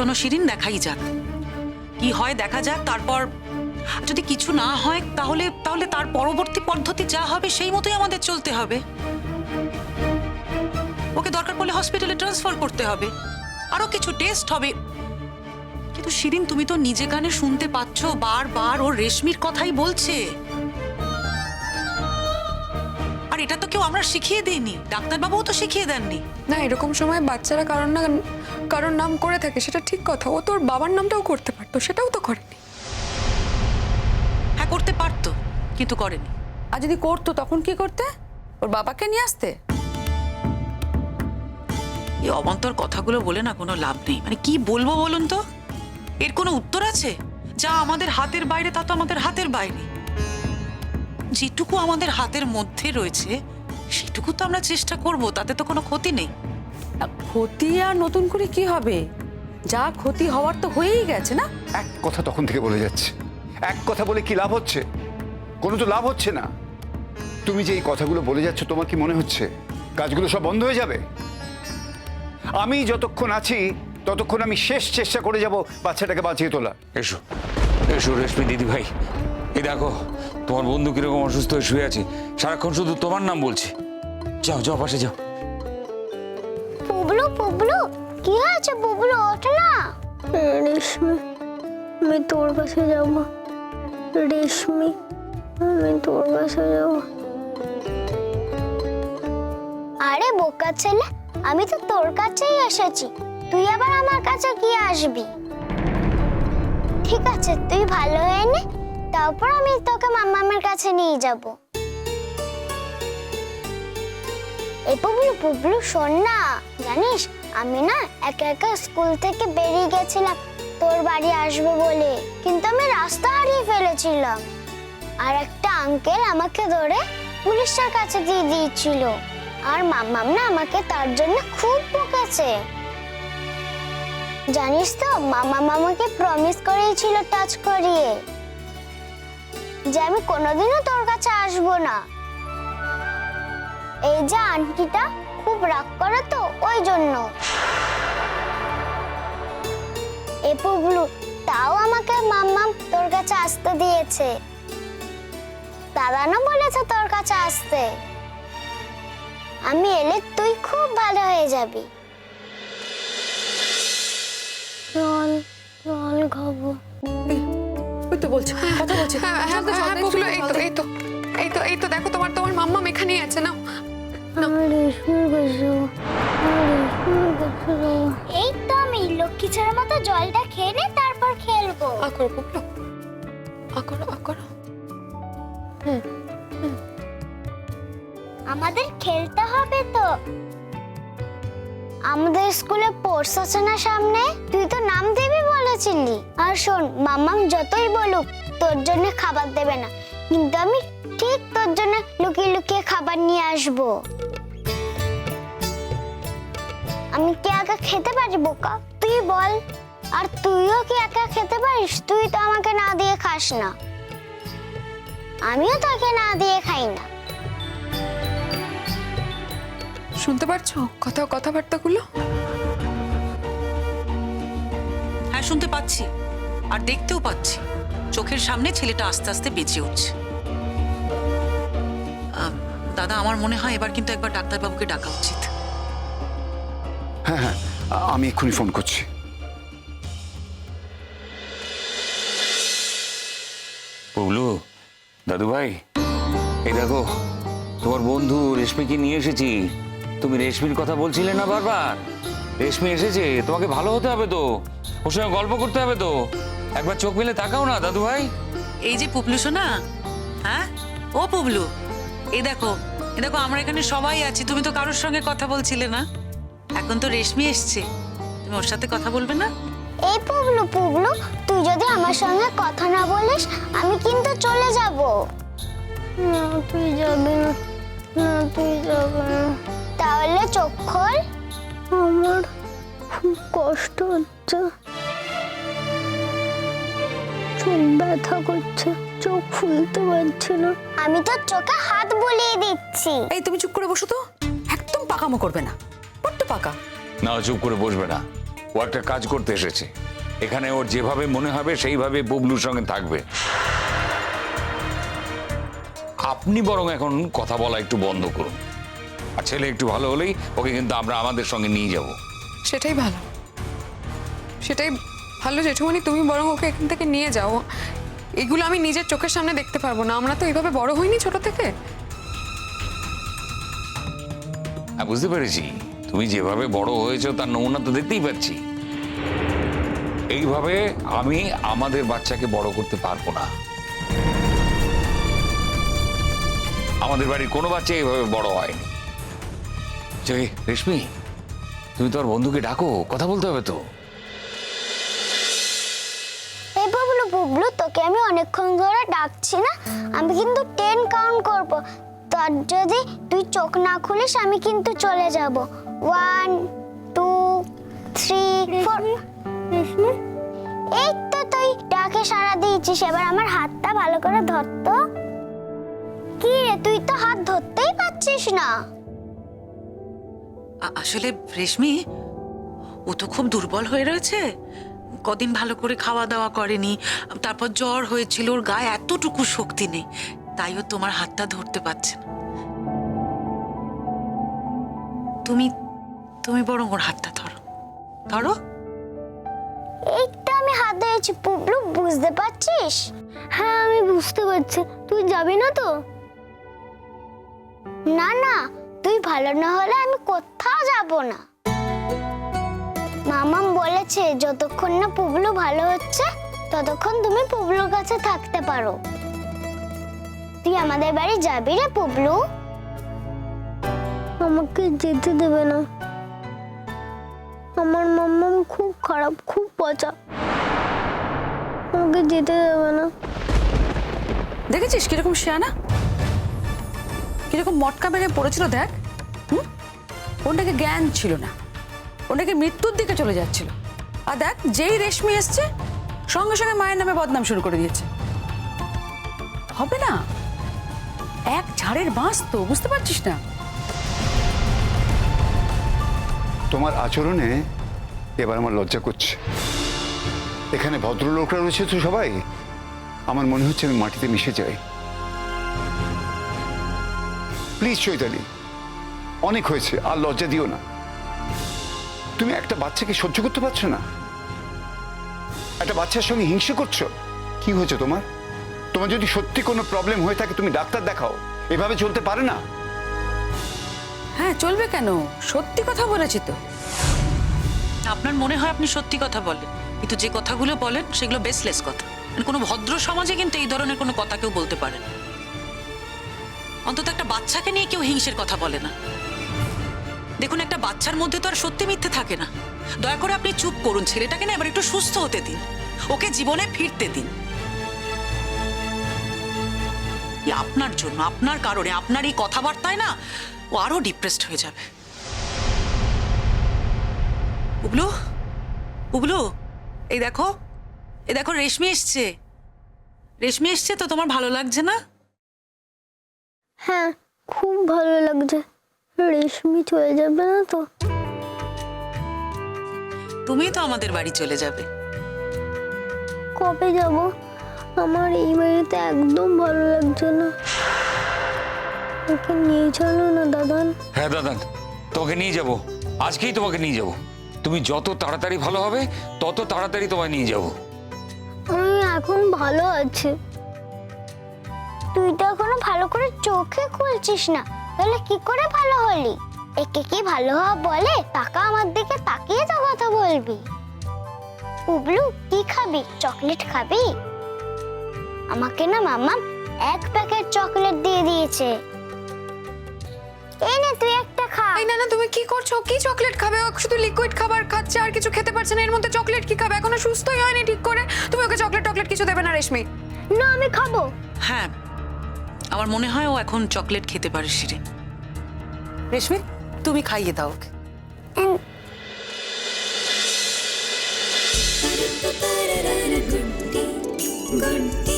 শোনো শিরিন, দেখাই যাক কি হয়, দেখা যাক। তারপর যদি কিছু না হয় তাহলে তাহলে তার পরবর্তী পদ্ধতি যা হবে সেই মতোই আমাদের চলতে হবে। ওকে দরকার পড়লে হসপিটালে ট্রান্সফার করতে হবে, আরো কিছু টেস্ট হবে। কিন্তু শিরিন, তুমি তো নিজে কানে শুনতে পাচ্ছ বারবার ও রেশমির কথাই বলছে। আর এটা তো কেউ আমরা শিখিয়ে দিইনি, ডাক্তারবাবুও তো শিখিয়ে দেননি। না, এরকম সময় বাচ্চারা কারোর নাম করে থাকে, সেটা ঠিক কথা। ও তোর বাবার নামটাও করতে পারতো, সেটাও তো করেনি। হ্যাঁ, করতে পারতো, কিন্তু করেনি। আর যদি করতো তখন কি করতে? ওর বাবাকে নিয়ে আসতে? এই অবান্তর কথাগুলো বলে না কোনো লাভ নেই। মানে কি বলবো বলুন তো? এর কোনো উত্তর আছে? যা আমাদের হাতের বাইরে তা তো আমাদের হাতের বাইরে। যেটুকু আমাদের হাতের মধ্যে রয়েছে সেটুকু তো আমরা চেষ্টা করব, তাতে তো কোনো ক্ষতি নেই। ক্ষতি আর নতুন করে কি হবে? যা ক্ষতি হওয়ার তো হয়েই গেছে না? এক কথা তখন থেকে বলে যাচ্ছে, এক কথা বলে কি লাভ হচ্ছে? কোনো তো লাভ হচ্ছে না। তুমি যে এই কথাগুলো বলে যাচ্ছ, তোমার কি মনে হচ্ছে কাজগুলো সব বন্ধ হয়ে যাবে? আমি যতক্ষণ আছি ততক্ষণ আমি শেষ চেষ্টা করে যাব বাচ্চাটাকে বাঁচিয়ে তোলা। এসো এসো রেশমি দিদি ভাই, এই দেখো তোমার বন্ধু কিরকম অসুস্থ হয়ে শুয়ে আছে, সারাক্ষণ শুধু তোমার নাম বলছে। যাও যাও, পাশে যাও। পুবলু, পুবলু, কি হয়েছে? পুবলু, ওঠ না। রেশমি, আমি তোর কাছে যাব। রেশমি, আমি তোর কাছে যাব। আরে বোকা ছেলে, আমি তো তোর কাছেই এসেছি, তুই আবার আমার কাছে কি আসবি? ঠিক আছে, তুই ভালো হয়ে নে, তারপর আমি তোকে মাম্মামের কাছে নিয়ে যাব। এই পুবলু, পুবলু শোন না, জানিস আমি না একা একা স্কুল থেকে বেরিয়ে গেছিলাম তোর বাড়ি আসবে বলে, কিন্তু আমি রাস্তা হারিয়ে ফেলেছিলাম। আর একটা আঙ্কেল আমাকে ধরে পুলিশের কাছে দিয়ে দিয়েছিল, আর মাম্মাম না আমাকে তার জন্য খুব বকেছে। জানিস তো, মাম্মাম আমাকে প্রমিস করেছিল টাচ করিয়ে যে আমি কোনোদিনও তোর কাছে আসবো না। এই যে আন্টিটা খুব রাগ করে তো, ওই জন্য। এ পুবলু, তাও আমাকে মাম্মাম তোর কাছে আসতে দিয়েছে। দাদা না বলেছে তোর কাছে আসতে। আমি এলে তুই খুব ভালো হয়ে যাবি। জল জল খাবো। ওই তো বলছে, কথা বলছে। হ্যাঁ, পুবলু, এই তো দেখো, তোমার মাম্মাম এখানেই আছে। না এই তো আমি লক্ষ্মী ছেলের মতো জলটা খেয়ে নে, তারপর খেলবো। আকরো পুবলু, আকরো। আমাদের খেলতে হবে তো। আমাদের স্কুলে স্পোর্টস আছে না সামনে, তুই তো নাম দিবি বলেছিলি। আর শোন, মাম্মাম যতই বলুক তোর জন্য খাবার দেবে না, কিন্তু আমি ঠিক তোর জন্য লুকিয়ে লুকিয়ে খাবার নিয়ে আসবো। আমি কি একা খেতে পারি বোকা? তুই বল। আর তুইও কি একা খেতে পারিস? তুই তো আমাকে না দিয়ে খাস না, আমিও তোকে না দিয়ে খাই না। শুনতে পারছো কথাবার্তাগুলো? হ্যাঁ, শুনতে পাচ্ছি আর দেখতেও পাচ্ছি। চোখের সামনে ছেলেটা আস্তে আস্তে বেঁচে উঠছে। দাদা, আমার মনে হয় এবার কিন্তু একবার ডাক্তারবাবুকে ডাকা উচিত। হ্যাঁ হ্যাঁ, আমি এক্ষুনি ফোন করছি। পুবলু, দাদু ভাই, এই দেখো তোমার বন্ধু রেশমিকে নিয়ে এসেছি। তুমি রেশমির কথা বলছিলে না বারবার? রেশমি এসেছে, তোমাকে ভালো হতে হবে তো, ওর সঙ্গে গল্প করতে হবে তো। একবার চোখ মেলে তাকাও না দাদু ভাই। এই যে পুবলু শোনা, হ্যাঁ ও পুবলু, এই দেখো আমরা এখানে সবাই আছি। তুমি তো কারোর সঙ্গে কথা বলছিলে না, এখন তো রেশমি এসছে, তুমি ওর সাথে কথা বলবে না? এই পুবলু, পুবলু, তুই যদি আমার সঙ্গে কথা না বলিস আমি কিন্তু চলে যাব। না তুই যাবি না, না তুই যাবি না। তাহলে চোখ খোল। আমার খুব কষ্ট হচ্ছে, চোখ ব্যথা করছে, চোখ খুলতে পারছি না। আমি তো চোখে হাত বুলিয়ে দিচ্ছি। এই তুমি চুপ করে বসো তো, একদম পাকামো করবে না, বড্ড পাকা। না, চুপ করে বসবে না, ও একটা কাজ করতে এসেছে, এখানে ওর যেভাবে মনে হবে সেইভাবে বুবলুর সঙ্গে থাকবে। আপনি বরং এখন কথা বলা একটু বন্ধ করুন, আর ছেলে একটু ভালো হলেই ওকে কিন্তু আমরা আমাদের সঙ্গে নিয়ে যাব। সেটাই ভালো, সেটাই ভালো জেঠুমনি, তুমি বরং ওকে এখান থেকে নিয়ে যাও। এগুলো আমি নিজের চোখের সামনে দেখতে পারবো না, আমরা তো এইভাবে বড় হইনি ছোট থেকে। হ্যাঁ, বুঝতে পেরেছি, তুমি যেভাবে বড় হয়েছো তার নমুনা তো দেখতেই পাচ্ছি। এইভাবে আমি আমাদের বাচ্চাকে বড় করতে পারবো না। আমাদের বাড়ির কোনো বাচ্চা এইভাবে বড় হয়নি। রেশমি, তুমি তোমার বন্ধুকে ডাকো, কথা বলতে হবে তো। এই বুবলু বুবলু, তোকে আমি অনেকক্ষণ ধরে ডাকছি না? আমি কিন্তু 10 কাউন্ট করব, তার যদি তুই চোখ না খুলিস আমি কিন্তু চলে যাব। 1 2 3 4। এই তো তুই ডাকে সারা দিয়েছিস, এবার আমার হাতটা ভালো করে ধর তো। কি রে, তুই তো হাত ধরতেই পারছিস না। আসলে রেশমি, ও তো খুব দুর্বল হয়ে রয়েছে, কদিন ভালো করে খাওয়া দাওয়া করেনি, তারপর জ্বর হয়েছিল, ওর গায়ে এতটুকু শক্তি নেই, তাই ও তোমার হাতটা ধরতে পারছে না। তুমি তুমি বরং ওর হাতটা ধরো, ধরো। এইটা আমি হাত দিয়েছি বুবলু, বুঝতে পারছিস? হ্যাঁ আমি বুঝতে পারছি। তুই যাবি না তো? না না, তুই ভালো না হলে আমি কোথাও যাব না। মামাম বলেছে যতক্ষণ না পুবলু ভালো হচ্ছে ততক্ষণ তুমি পুবলুর কাছে থাকতে পারো। তুই আমাদের বাড়ি যাবি রে পুবলু? আমাকে যেতে দেবে না, আমার মাম্মাম খুব খারাপ, খুব পচা, আমাকে যেতে দেবে না। দেখেছিস কিরকম শিয়ানা, কিরকম মটকা মেরে পড়েছিল দেখ। ওটাকে জ্ঞান ছিল না, ওটাকে মৃত্যুর দিকে চলে যাচ্ছিল। আর দেখ, যেই রেশমি এসছে সঙ্গে সঙ্গে মায়ের নামে বদনাম শুরু করে দিয়েছে। হবে না, এক ঝাড়ের বাঁশ তো, বুঝতে পারছিস না? তোমার আচরণে এবার আমার লজ্জা করছে। এখানে ভদ্রলোকরা রয়েছে তো সবাই, আমার মনে হচ্ছে আমি মাটিতে মিশে যাই। প্লিজ চৈতালি, অনেক হয়েছে, আর লজ্জা দিও না। তুমি একটা বাচ্চাকে সহ্য করতে পারছো না? একটা বাচ্চার সঙ্গে হিংসে করছো? কি হয়েছে তোমার? তোমার যদি সত্যি কোনো প্রবলেম হয়ে থাকে তুমি ডাক্তার দেখাও, এভাবে চলতে পারে না। হ্যাঁ, চলবে কেন, সত্যি কথা বলেছি তো। আপনার মনে হয় আপনি সত্যি কথা বলেন, কিন্তু যে কথাগুলো বলেন সেগুলো বেসলেস কথা। মানে কোনো ভদ্র সমাজে কিন্তু এই ধরনের কোনো কথা কেউ বলতে পারে না। অন্তত একটা বাচ্চাকে নিয়ে কেউ হিংসের কথা বলে না। দেখুন, একটা বাচ্চার মধ্যে তো আর সত্যি মিথ্যে থাকে না। দয়া করে আপনি চুপ করুন, ছেলেটাকে না এবার একটু সুস্থ হতে দিন, ওকে জীবনে ফিরতে দিন। আপনার জন্য, আপনার কারণে, আপনার এই কথাবার্তায় না ও আরো ডিপ্রেসড হয়ে যাবে। উবলু, উবলু, এই দেখো, এই দেখো, রেশমি এসছে। রেশমি এসছে তো, তোমার ভালো লাগছে না? হ্যাঁ খুব ভালো লাগছে। রেশমি চলে যাবে না তো? তুমি তো আমাদের বাড়ি চলে যাবে। কবে যাব? আমার এই বাড়িতে একদম ভালো লাগছে না। ওকে নিয়ে চলো না দাদান। হ্যাঁ দাদা, তোমাকে নিয়ে যাব, আজকেই তোমাকে নিয়ে যাব। তুমি যত তাড়াতাড়ি ভালো হবে তত তাড়াতাড়ি তোমায় নিয়ে যাব। আমি এখন ভালো আছি। তুই তো এখনো ভালো করে চোখে খুলছিস না, তাহলে কি করে ভালো হলি? একে কি ভালো হওয়া বলে? টাকা আমার দিকে তাকিয়ে তো কথা বলবি। উবলু, কি খাবি? চকলেট খাবি? আমাকে না মাম্মা 1 প্যাকেট চকলেট দিয়ে দিয়েছে। এই নে তুই একটা খা। এই না না, তুমি কি করছো? কি চকলেট খাবে? ও শুধু লিকুইড খাবার খাচ্ছে, আর কিছু খেতে পারছে না। এর মধ্যে চকলেট কি খাবে? এখনো সুস্থই হয়নি ঠিক করে। তুমি ওকে চকলেট টকলেট কিছু দেবে না রেশমি। না আমি খাবো। হ্যাঁ, আমার মনে হয় ও এখন চকলেট খেতে পারে শিরিন। রেশমি, তুমি খাইয়ে দাও ওকে। गुड्डी